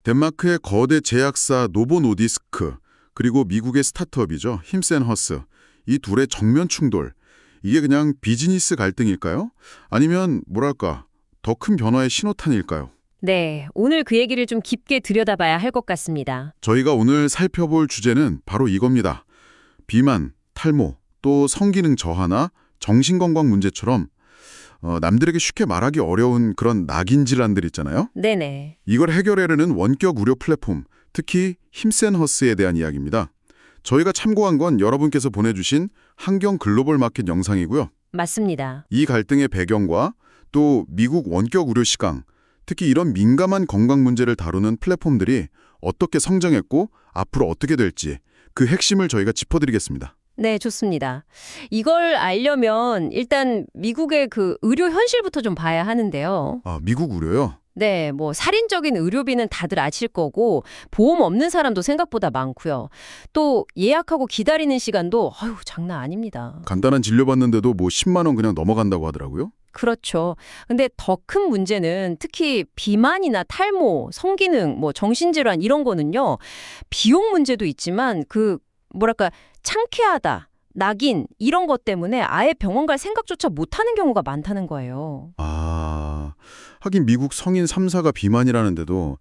덴마크의 거대 제약사 노보 노디스크, 그리고 미국의 스타트업이죠. 힘센 허스. 이 둘의 정면 충돌. 이게 그냥 비즈니스 갈등일까요? 아니면 뭐랄까, 더 큰 변화의 신호탄일까요? 네, 오늘 그 얘기를 좀 깊게 들여다봐야 할 것 같습니다. 저희가 오늘 살펴볼 주제는 바로 이겁니다. 비만, 탈모, 또 성기능 저하나 정신건강 문제처럼 남들에게 쉽게 말하기 어려운 그런 낙인 질환들 있잖아요. 네네. 이걸 해결하려는 원격 의료 플랫폼, 특히 힘센 허스에 대한 이야기입니다. 저희가 참고한 건 여러분께서 보내주신 환경 글로벌 마켓 영상이고요. 맞습니다. 이 갈등의 배경과 또 미국 원격 의료 시장, 특히 이런 민감한 건강 문제를 다루는 플랫폼들이 어떻게 성장했고 앞으로 어떻게 될지 그 핵심을 저희가 짚어드리겠습니다. 네, 좋습니다. 이걸 알려면 일단 미국의 그 의료 현실부터 좀 봐야 하는데요. 아, 미국 의료요? 네, 뭐 살인적인 의료비는 다들 아실 거고 보험 없는 사람도 생각보다 많고요. 또 예약하고 기다리는 시간도 장난 아닙니다. 간단한 진료받는데도 뭐 10만 원 그냥 넘어간다고 하더라고요. 그렇죠. 근데 더 큰 문제는 특히 비만이나 탈모, 성기능, 뭐 정신질환 이런 거는요. 비용 문제도 있지만 뭐랄까 창피하다, 낙인 이런 것 때문에 아예 병원 갈 생각조차 못하는 경우가 많다는 거예요. 아, 하긴 미국 성인 3사가 비만이라는데도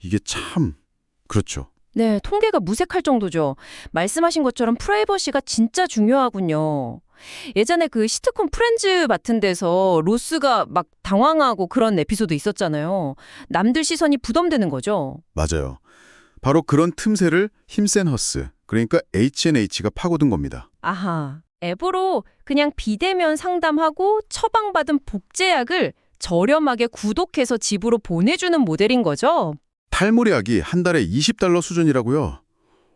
이게 참 그렇죠. 네, 통계가 무색할 정도죠. 말씀하신 것처럼 프라이버시가 진짜 중요하군요. 예전에 그 시트콤 프렌즈 같은 데서 로스가 막 당황하고 그런 에피소드 있었잖아요. 남들 시선이 부담되는 거죠. 맞아요. 바로 그런 틈새를 힘센 허스, 그러니까 H&H가 파고든 겁니다. 아하, 앱으로 그냥 비대면 상담하고 처방받은 복제약을 저렴하게 구독해서 집으로 보내주는 모델인 거죠. 탈모약이 한 달에 $20 수준이라고요?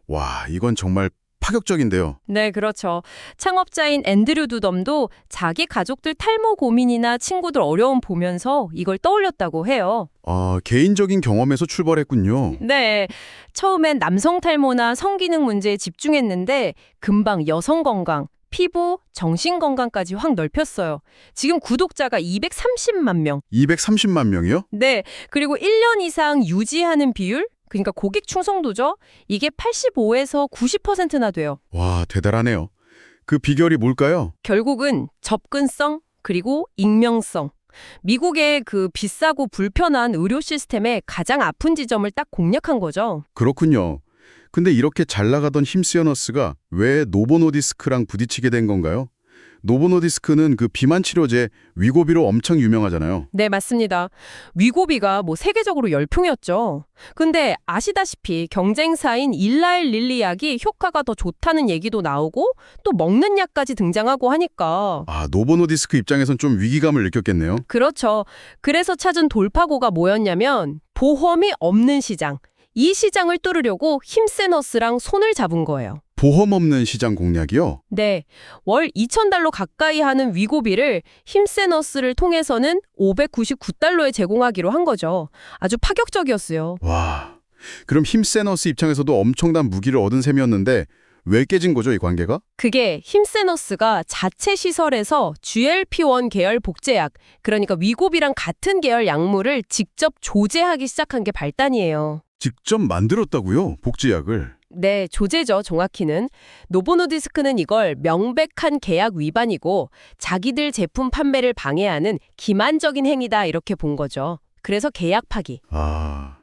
와, 이건 정말 파격적인데요. 네, 그렇죠. 창업자인 앤드류 두덤도 자기 가족들 탈모 고민이나 친구들 어려움 보면서 이걸 떠올렸다고 해요. 아, 개인적인 경험에서 출발했군요. 네, 처음엔 남성 탈모나 성기능 문제에 집중했는데 금방 여성 건강, 피부, 정신 건강까지 확 넓혔어요. 지금 구독자가 230만 명. 230만 명이요? 네, 그리고 1년 이상 유지하는 비율? 그러니까 고객 충성도죠. 이게 85에서 90%나 돼요. 와, 대단하네요. 그 비결이 뭘까요? 결국은 접근성 그리고 익명성. 미국의 그 비싸고 불편한 의료 시스템의 가장 아픈 지점을 딱 공략한 거죠. 그렇군요. 근데 이렇게 잘 나가던 힘쓰어너스가 왜 노보노디스크랑 부딪히게 된 건가요? 노보노디스크는 그 비만 치료제 위고비로 엄청 유명하잖아요. 네, 맞습니다. 위고비가 뭐 세계적으로 열풍이었죠. 근데 아시다시피 경쟁사인 일라일 릴리 약이 효과가 더 좋다는 얘기도 나오고 또 먹는 약까지 등장하고 하니까. 아, 노보노디스크 입장에선 좀 위기감을 느꼈겠네요. 그렇죠. 그래서 찾은 돌파구가 뭐였냐면 보험이 없는 시장. 이 시장을 뚫으려고 힘센어스랑 손을 잡은 거예요. 보험 없는 시장 공략이요? 네, 월 $2,000 가까이 하는 위고비를 힘센어스를 통해서는 $599에 제공하기로 한 거죠. 아주 파격적이었어요. 와, 그럼 힘세너스 입장에서도 엄청난 무기를 얻은 셈이었는데 왜 깨진 거죠, 이 관계가? 그게 힘센어스가 자체 시설에서 GLP-1 계열 복제약, 그러니까 위고비랑 같은 계열 약물을 직접 조제하기 시작한 게 발단이에요. 직접 만들었다고요, 복제약을? 네, 조제죠, 정확히는. 노보노디스크는 이걸 명백한 계약 위반이고 자기들 제품 판매를 방해하는 기만적인 행위다 이렇게 본 거죠. 그래서 계약 파기. 아,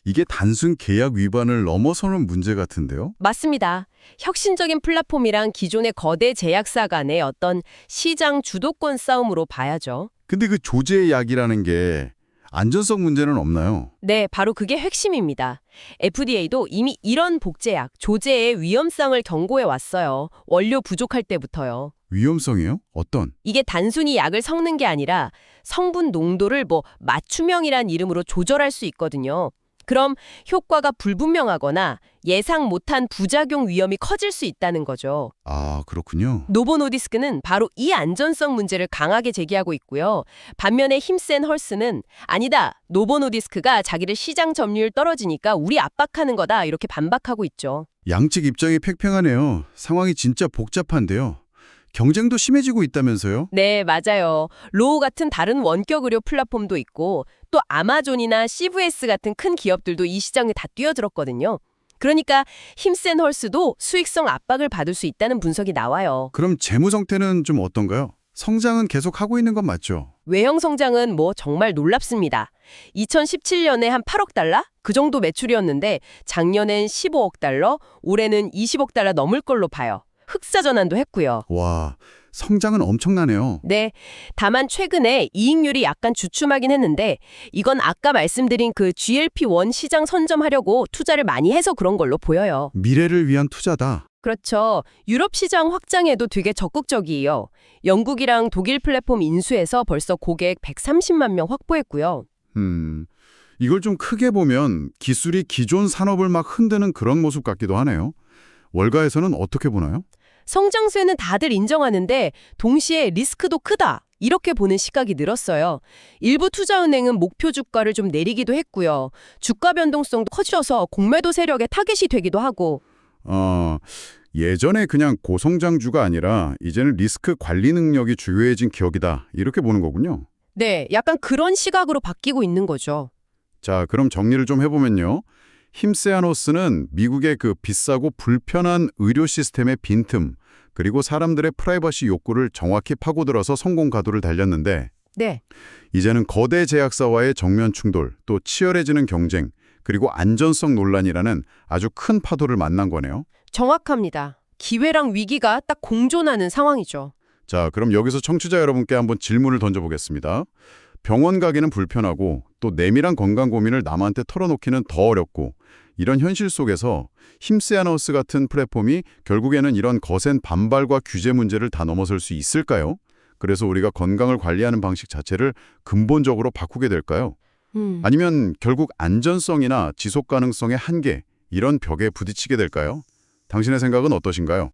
이게 단순 계약 위반을 넘어서는 문제 같은데요? 맞습니다. 혁신적인 플랫폼이랑 기존의 거대 제약사 간의 어떤 시장 주도권 싸움으로 봐야죠. 근데 그 조제약이라는 게 안전성 문제는 없나요? 네, 바로 그게 핵심입니다. FDA도 이미 이런 복제약, 조제의 위험성을 경고해 왔어요. 원료 부족할 때부터요. 위험성이요? 어떤? 이게 단순히 약을 섞는 게 아니라 성분 농도를 맞춤형이란 이름으로 조절할 수 있거든요. 그럼 효과가 불분명하거나 예상 못한 부작용 위험이 커질 수 있다는 거죠. 아, 그렇군요. 노보노디스크는 바로 이 안전성 문제를 강하게 제기하고 있고요. 반면에 힘센 헐스는 아니다. 노보노디스크가 자기를 시장 점유율 떨어지니까 우리 압박하는 거다. 이렇게 반박하고 있죠. 양측 입장이 팽팽하네요. 상황이 진짜 복잡한데요. 경쟁도 심해지고 있다면서요? 네, 맞아요. 로우 같은 다른 원격 의료 플랫폼도 있고 또 아마존이나 CVS 같은 큰 기업들도 이 시장에 다 뛰어들었거든요. 그러니까 힘센 헐스도 수익성 압박을 받을 수 있다는 분석이 나와요. 그럼 재무 상태는 좀 어떤가요? 성장은 계속 하고 있는 건 맞죠? 외형 성장은 뭐 정말 놀랍습니다. 2017년에 한 8억 달러? 그 정도 매출이었는데 작년엔 15억 달러, 올해는 20억 달러 넘을 걸로 봐요. 흑사 전환도 했고요. 와, 성장은 엄청나네요. 네, 다만 최근에 이익률이 약간 주춤하긴 했는데 이건 아까 말씀드린 그 GLP-1 시장 선점하려고 투자를 많이 해서 그런 걸로 보여요. 미래를 위한 투자다. 그렇죠. 유럽 시장 확장에도 되게 적극적이에요. 영국이랑 독일 플랫폼 인수해서 벌써 고객 130만 명 확보했고요. 이걸 좀 크게 보면 기술이 기존 산업을 막 흔드는 그런 모습 같기도 하네요. 월가에서는 어떻게 보나요? 성장세는 다들 인정하는데 동시에 리스크도 크다. 이렇게 보는 시각이 늘었어요. 일부 투자은행은 목표 주가를 좀 내리기도 했고요. 주가 변동성도 커져서 공매도 세력의 타겟이 되기도 하고. 예전에 그냥 고성장주가 아니라 이제는 리스크 관리 능력이 중요해진 기업이다. 이렇게 보는 거군요. 네, 약간 그런 시각으로 바뀌고 있는 거죠. 자, 그럼 정리를 좀 해보면요. 힘세아노스는 미국의 그 비싸고 불편한 의료 시스템의 빈틈, 그리고 사람들의 프라이버시 욕구를 정확히 파고들어서 성공 가도를 달렸는데 네. 이제는 거대 제약사와의 정면 충돌, 또 치열해지는 경쟁, 그리고 안전성 논란이라는 아주 큰 파도를 만난 거네요. 정확합니다. 기회랑 위기가 딱 공존하는 상황이죠. 자, 그럼 여기서 청취자 여러분께 한번 질문을 던져보겠습니다. 병원 가기는 불편하고 또 내밀한 건강 고민을 남한테 털어놓기는 더 어렵고 이런 현실 속에서 힘세아노스 같은 플랫폼이 결국에는 이런 거센 반발과 규제 문제를 다 넘어설 수 있을까요? 그래서 우리가 건강을 관리하는 방식 자체를 근본적으로 바꾸게 될까요? 아니면 결국 안전성이나 지속 가능성의 한계, 이런 벽에 부딪히게 될까요? 당신의 생각은 어떠신가요?